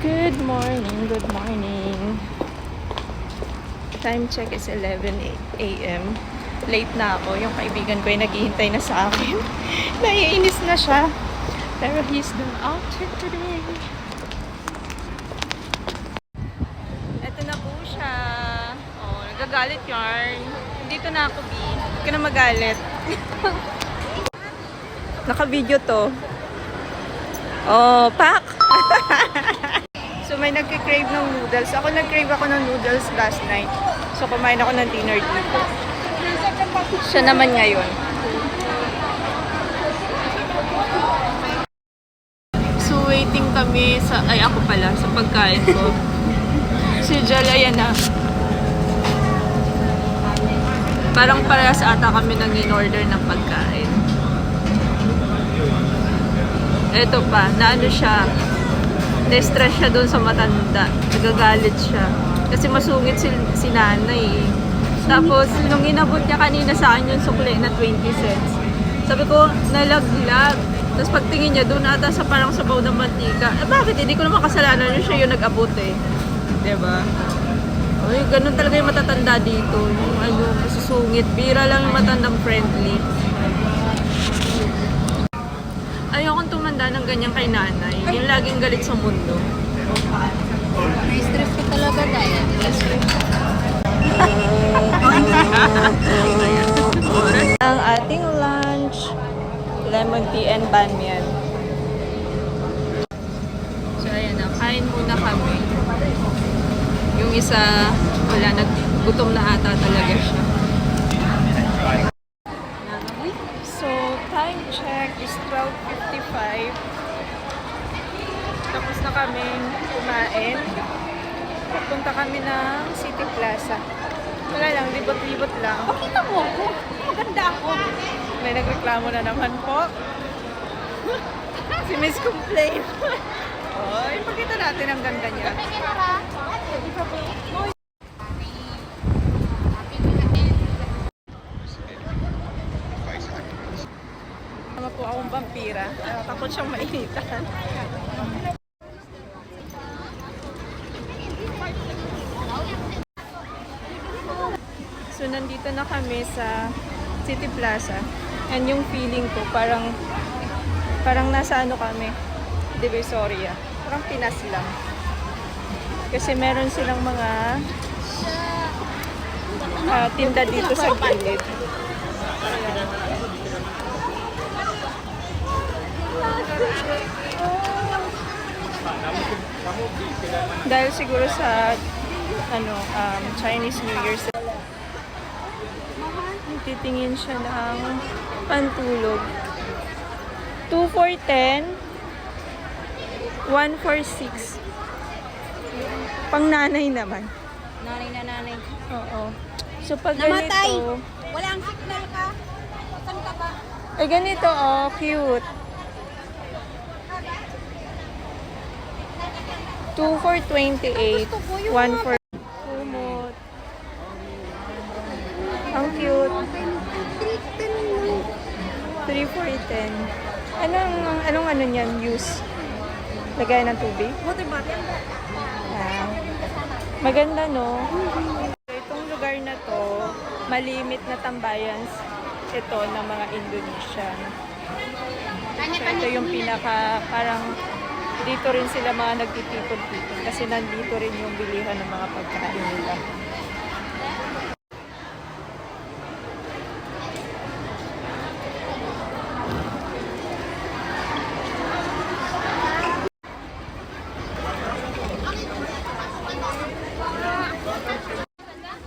Good morning, good morning. Time check is 11 a.m. Late na ako. Yung kaibigan ko ay naghihintay na sa akin. Naiinis na siya. Pero he's the outfit today. Eto na po siya. Oh, nagagalit yarn. Dito na ako, B. Hindi ka na magalit. Naka-video to. Oh, pak! So, may nagkikrave ng noodles. Ako nag-crave ako ng noodles last night. So, kumain ako ng dinner dito. Siya naman ngayon. So, waiting kami sa... Ay, ako pala, sa pagkain ko. Si Jel, ayan na. Parang parehas ata kami nang in-order ng pagkain. Ito pa, naano siya, na-stress siya doon sa matanda. Nagagalit siya. Kasi masungit si nanay. Tapos, nung inabot niya kanina sa akin yung sukli na 20 cents, sabi ko, nalaglag. Tapos pagtingin niya, doon ata sa parang sabaw ng mantika. Eh bakit? Hindi ko naman kasalanan yun, siya yung nag-abot eh. Diba? Ay, ganun talaga yung matatanda dito. Yung ano, masusungit. Bira lang yung matandang friendly. Ayokong tumanda ng ganyan kay nanay. Yung laging galit sa mundo. Na-stress ka talaga dahil. Ang ating lunch, lemon tea and banmian. So ayan na, kain muna kami. Yung isa, wala, naggutom na ata talaga siya. So, time check is 12:55. Tapos na kami kumain. Punta kami ng City Plaza. Wala lang, libot-libot lang. Pakita mo ako. Maganda ako. May nagreklamo na naman po. Si Miss Complain. Oh, ipakita natin ang ganda niya. Tama po akong vampira. Takot siyang mainitan. So, nandito na kami sa City Plaza. And yung feeling ko, parang nasa ano kami, Divisoria. Parang Pinas lang. Kasi meron silang mga tinda dito sa gilid. Dahil siguro sa Chinese New Year. Titingin siya ng pantulog. 2 for 10. 1 for 6. Pang nanay naman. Nanay na nanay. Oo. So pag Namatay! ganito, Walang signal ka. Saan ka ba? ay ganito oh, cute. 2 for 28. 1 for kumot. Ang cute. 3 for 10. Anong ano niyan? Use? Lagay ng tubig? Water bottle. Ah, maganda no? Itong lugar na to, malimit na tambayan ito ng mga Indonesian. So ito yung pinaka, parang dito rin sila mga nagtitipon-tipon kasi nandito rin yung bilihan ng mga pagkain nila.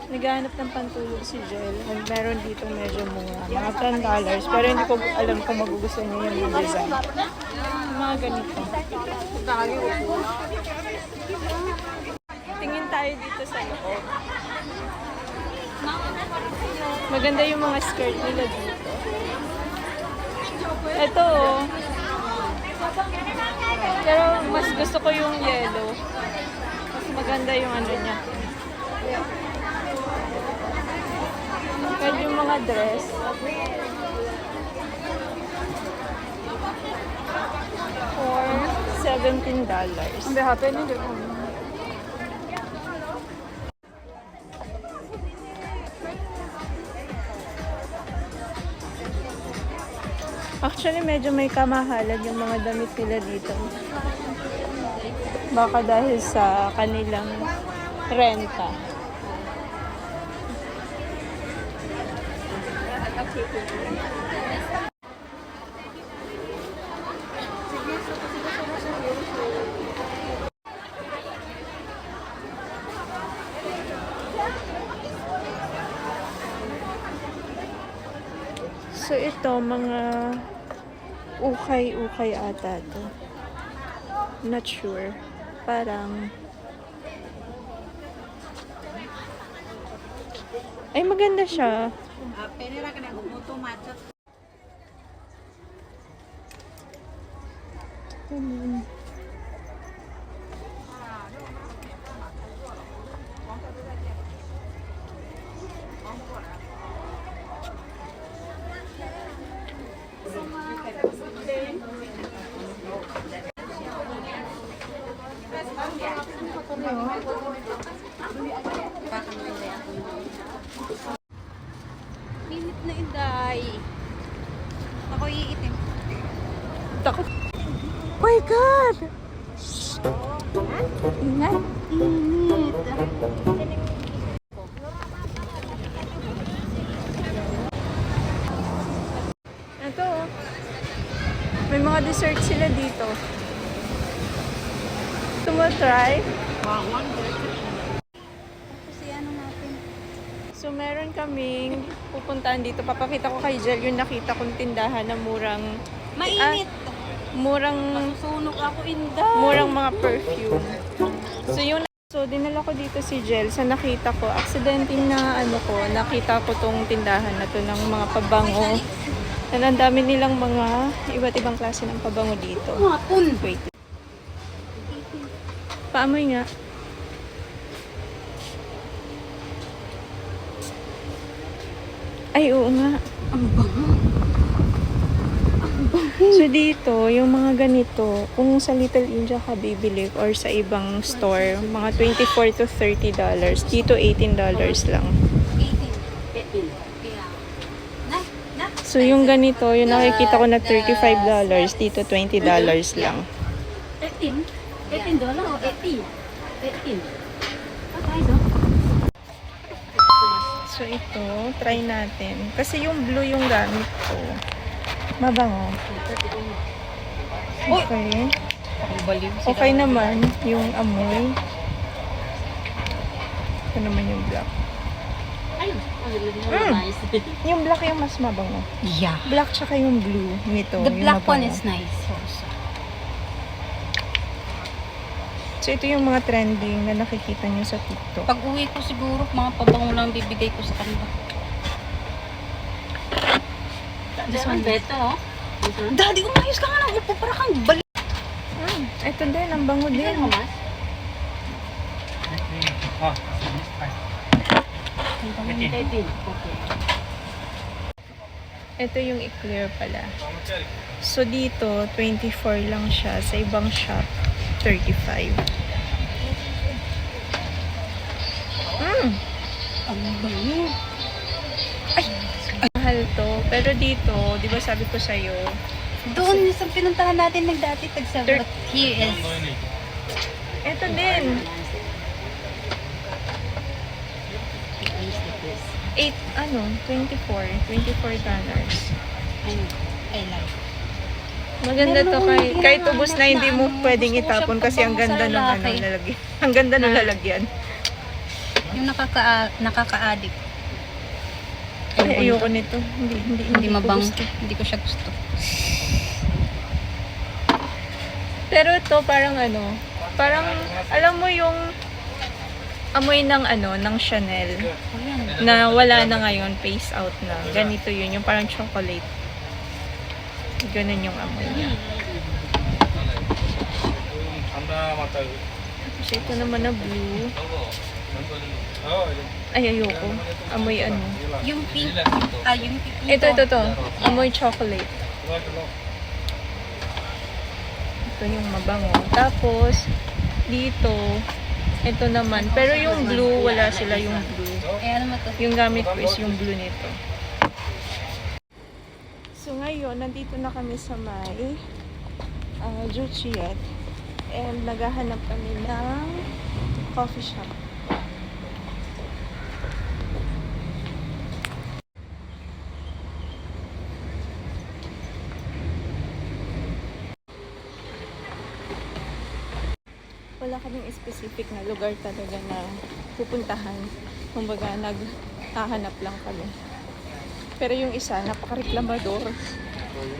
Naghahanap ng pantulog si Jel. And meron dito medyo mga $10. Pero hindi ko alam kung magugustuhan niya yung design. Mga ganito. Tingin tayo dito sa loob. Maganda yung mga skirt nila dito. Ito oh. Pero mas gusto ko yung yellow. Mas maganda yung ano niya. Kahit yung mga dress. For $17. Ang happy na din. Actually, medyo may kamahalan yung mga damit nila dito. Baka dahil sa kanilang renta. So ito, mga ukay-ukay ata to. Not sure. Parang ay maganda siya. Penira ka na umuto matot. Init na inday. Ako iitim. Takot. Oh my God! Ingat. Init. Ito, oh. May mga dessert sila dito. Gusto mo try? Kasi ano natin. So, meron kaming pupuntahan dito. Papakita ko kay Jel yung nakita kong tindahan na murang... Mainit. Murang... Sunog ako inday. Murang mga perfume. So, dinala ko dito si Jel sa nakita ko. Accidenting na nakita ko tong tindahan na to ng mga pabango. And ang dami nilang mga iba't ibang klase ng pabango dito. Hapon. Wait. Paamoy nga. Ay, oo nga. Ang bango. So dito, yung mga ganito, kung sa Little India ka bibili or sa ibang store, mga $24 to $30. Dito, $18 lang. 18. So yung ganito, yung nakikita ko na $35, dito $20 lang. 18? $18 o 80? 18. So ito, try natin. Kasi yung blue yung gamit ko. Mabango. Okay. Okay naman yung amoy. Ito naman yung black. Nice. Yung black yung mas mabango. Yeah. Black tsaka yung blue nito. The yung black one mabango. is nice also. So ito yung mga trending na nakikita nyo sa TikTok. Pag uwi ko siguro, mga pabango lang bibigay ko sa kanila. This one beto, oh. Daddy, umayos ka nga ng upo para kang balik. Ito din, ang bango din. mas? Ito yung i-clear pala. So dito, 24 lang siya. Sa ibang shop, 35. Ang bango. Mahal to. Pero dito, di ba sabi ko sa'yo, Doon sa pinuntahan natin nagdati tagsa. But here is... ito din. 24 dollars. I like. Maganda to Meron kahit akong ubos na hindi mo ano, pwedeng gusto ko itapon siyang kasi ang ganda ng pabango sa lalaki. lalagyan. Ang ganda ng lalagyan. Yung nakaka-addict. Ay, ayoko nito. Hindi ko mabango. gusto. Hindi ko siya gusto. Pero ito parang parang alam mo yung amoy ng ng Chanel na wala na ngayon, phase out na. Ganito yun, yung parang chocolate. Ganun yung amoy niya. Tapos ito naman na blue. Ay, ayoko. Amoy Yung pink. Yung pink. Ito. Amoy chocolate. Ito ito yung mabango. Tapos, dito, ito naman. Pero yung blue, wala sila yung blue. Eh, ano mo to? Yung gamit ko is yung blue nito. So ngayon, nandito na kami sa may Juchiet. And naghahanap kami ng coffee shop. Wala kaming specific na lugar talaga na pupuntahan. Kumbaga, naghahanap lang kami. Pero yung isa, napaka-reklamador.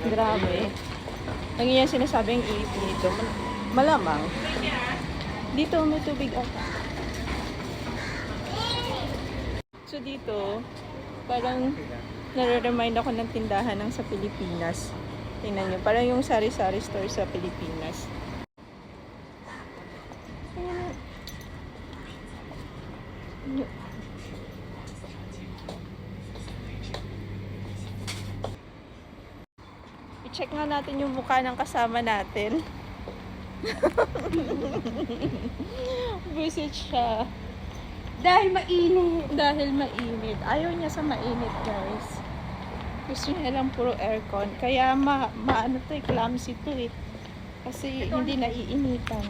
Grabe. Ang iyan sinasabing iip nito. Malamang. Dito, may tubig ata. So dito, parang nare-remind ako ng tindahan ng sa Pilipinas. Tingnan nyo, parang yung sari-sari store sa Pilipinas. I-check nga natin yung mukha ng kasama natin. Visit siya. Dahil mainit. Dahil mainit. Ayaw niya sa mainit, guys. Gusto niya lang puro aircon. Kaya ano to, clumsy to eh. Kasi hindi naiinitan.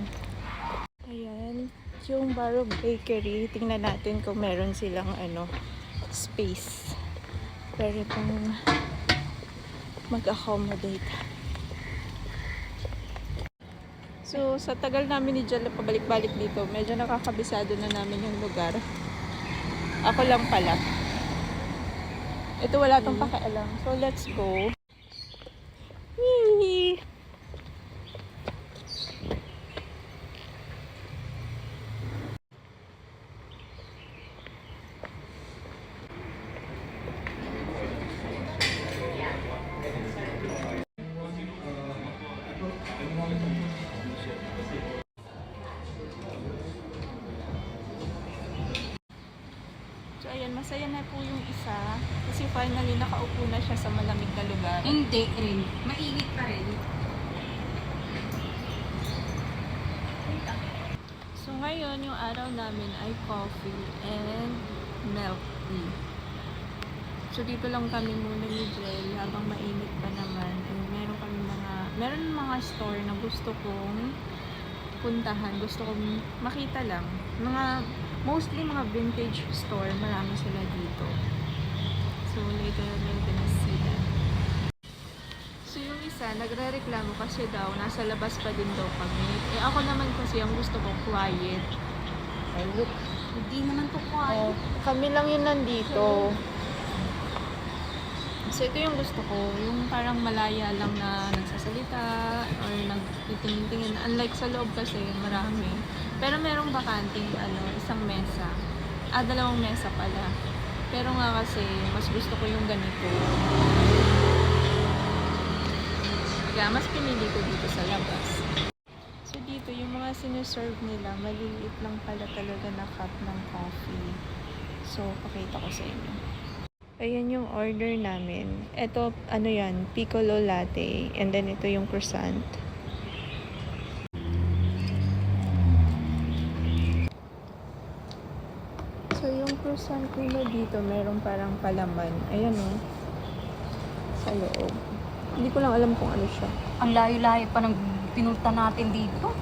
Ayan. Yung Barog Bakery. Tingnan natin kung meron silang space. Pero kung mag-accommodate. So, sa tagal namin ni Jella pabalik-balik dito, medyo nakakabisado na namin yung lugar. Ako lang pala. Ito wala tong pakialam. So, let's go. Yee! So, ayan, masaya na po yung isa. Kasi finally, nakaupo na siya sa malamig na lugar. Hindi rin. Mainit pa rin. So, ngayon, yung araw namin ay coffee and milk tea. So, dito lang kami muna ni Jel habang mainit pa naman. And meron mga store na gusto kong puntahan. Gusto kong makita lang. Mostly mga vintage store, marami sila dito. So, later we're gonna see that. So, yung isa, nagre-reklamo kasi daw, nasa labas pa din daw kami. Eh, ako naman kasi, ang gusto ko, quiet. Ay, look. Hindi naman to quiet. Kami lang yun nandito. So, ito yung gusto ko. Yung parang malaya lang na nagsasalita or nagtitingin-tingin. Unlike sa loob kasi, marami. Pero merong bakanting, isang mesa. Dalawang mesa pala. Pero nga kasi, mas gusto ko yung ganito. Kaya, mas pinili ko dito sa labas. So, dito, yung mga sinuserve nila, maliliit lang pala talaga na cup ng coffee. So, pakita ko sa inyo. Ayan yung order namin. Ito, yan, piccolo latte. And then, ito yung croissant. So, yung croissant nila dito, meron parang palaman. Ayan o. Sa loob. Hindi ko lang alam kung ano siya. Ang layo-layo pa ng pinunta natin dito.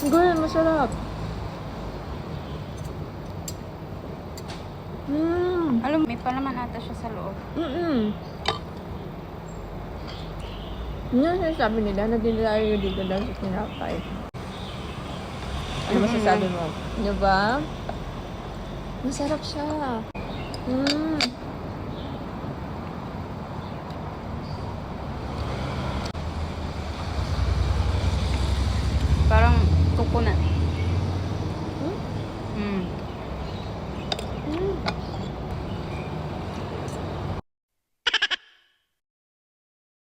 Good, masarap. Alam, may palaman ata siya sa loob. Yun ang sinasabi nila na dinalayo dito daw sa tinapay. Ano masasabi mo? Diba? Masarap siya. Parang coconut eh.